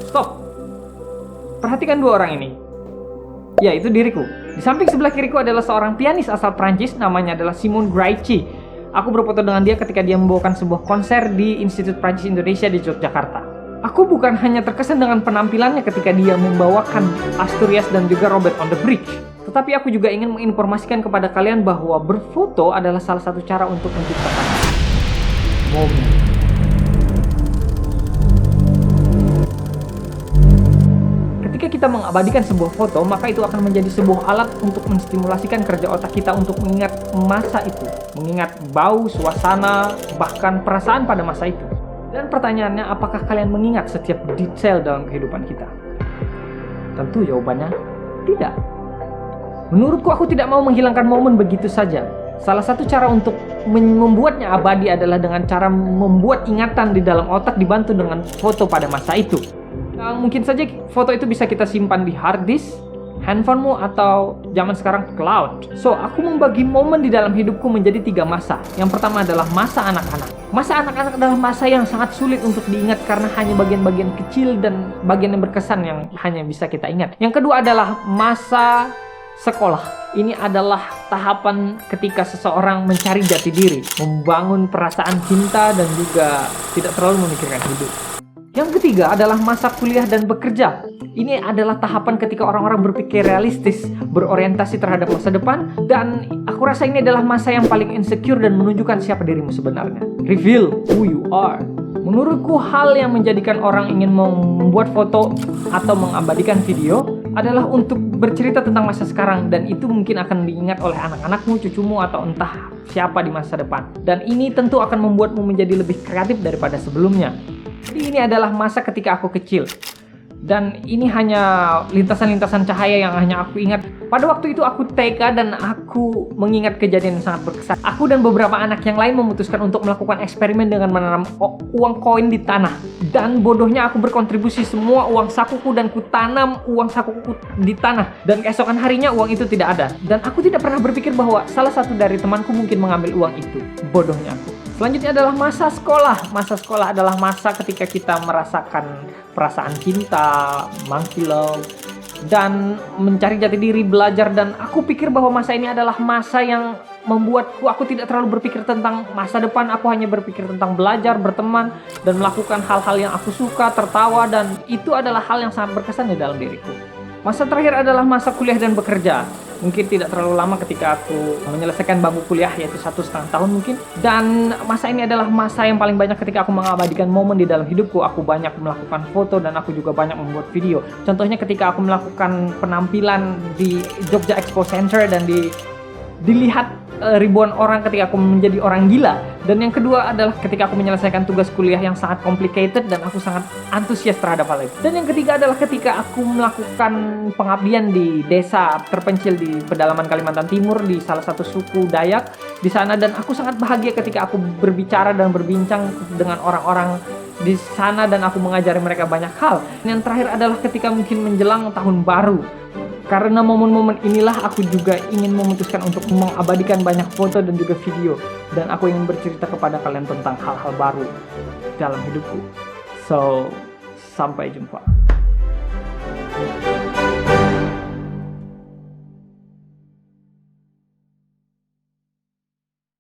Stop. Perhatikan dua orang ini. Ya, itu diriku. Di samping sebelah kiriku adalah seorang pianis asal Prancis, namanya adalah Simon Graichi. Aku berfoto dengan dia ketika dia membawakan sebuah konser di Institut Prancis Indonesia di Yogyakarta. Aku bukan hanya terkesan dengan penampilannya ketika dia membawakan Asturias dan juga Robert on the Bridge, tetapi aku juga ingin menginformasikan kepada kalian bahwa berfoto adalah salah satu cara untuk menciptakan momen. Ketika kita mengabadikan sebuah foto, maka itu akan menjadi sebuah alat untuk menstimulasikan kerja otak kita untuk mengingat masa itu, mengingat bau, suasana, bahkan perasaan pada masa itu. Dan pertanyaannya, apakah kalian mengingat setiap detail dalam kehidupan kita? Tentu jawabannya tidak. Menurutku, aku tidak mau menghilangkan momen begitu saja. Salah satu cara untuk membuatnya abadi adalah dengan cara membuat ingatan di dalam otak dibantu dengan foto pada masa itu. Nah, mungkin saja foto itu bisa kita simpan di hard disk, handphonemu, atau zaman sekarang cloud. So, aku membagi momen di dalam hidupku menjadi 3 masa. Yang pertama adalah masa anak-anak. Masa anak-anak adalah masa yang sangat sulit untuk diingat karena hanya bagian-bagian kecil dan bagian yang berkesan yang hanya bisa kita ingat. Yang kedua adalah masa sekolah. Ini adalah tahapan ketika seseorang mencari jati diri, membangun perasaan cinta dan juga tidak terlalu memikirkan hidup. Yang ketiga adalah masa kuliah dan bekerja. Ini adalah tahapan ketika orang-orang berpikir realistis, berorientasi terhadap masa depan, dan aku rasa ini adalah masa yang paling insecure dan menunjukkan siapa dirimu sebenarnya. Reveal who you are. Menurutku, hal yang menjadikan orang ingin membuat foto atau mengabadikan video adalah untuk bercerita tentang masa sekarang, dan itu mungkin akan diingat oleh anak-anakmu, cucumu, atau entah siapa di masa depan. Dan ini tentu akan membuatmu menjadi lebih kreatif daripada sebelumnya. Jadi ini adalah masa ketika aku kecil. Dan ini hanya lintasan-lintasan cahaya yang hanya aku ingat. Pada waktu itu aku TK dan aku mengingat kejadian yang sangat berkesan. Aku dan beberapa anak yang lain memutuskan untuk melakukan eksperimen dengan menanam uang koin di tanah. Dan bodohnya aku berkontribusi semua uang sakuku dan ku tanam uang sakuku di tanah. Dan keesokan harinya uang itu tidak ada. Dan aku tidak pernah berpikir bahwa salah satu dari temanku mungkin mengambil uang itu. Bodohnya aku. Selanjutnya adalah masa sekolah. Masa sekolah adalah masa ketika kita merasakan perasaan cinta, monkey love, dan mencari jati diri, belajar. Dan aku pikir bahwa masa ini adalah masa yang membuatku, aku tidak terlalu berpikir tentang masa depan. Aku hanya berpikir tentang belajar, berteman, dan melakukan hal-hal yang aku suka, tertawa, dan itu adalah hal yang sangat berkesan di dalam diriku. Masa terakhir adalah masa kuliah dan bekerja. Mungkin tidak terlalu lama ketika aku menyelesaikan bangku kuliah, yaitu 1,5 tahun mungkin. Dan masa ini adalah masa yang paling banyak ketika aku mengabadikan momen di dalam hidupku. Aku banyak melakukan foto dan aku juga banyak membuat video. Contohnya ketika aku melakukan penampilan di Jogja Expo Center dan dilihat ribuan orang ketika aku menjadi orang gila. Dan yang kedua adalah ketika aku menyelesaikan tugas kuliah yang sangat complicated dan aku sangat antusias terhadap hal itu. Dan yang ketiga adalah ketika aku melakukan pengabdian di desa terpencil di pedalaman Kalimantan Timur di salah satu suku Dayak di sana, dan aku sangat bahagia ketika aku berbicara dan berbincang dengan orang-orang di sana dan aku mengajari mereka banyak hal. Dan yang terakhir adalah ketika mungkin menjelang tahun baru. Karena momen-momen inilah aku juga ingin memutuskan untuk mengabadikan banyak foto dan juga video. Dan aku ingin bercerita kepada kalian tentang hal-hal baru dalam hidupku. So, sampai jumpa.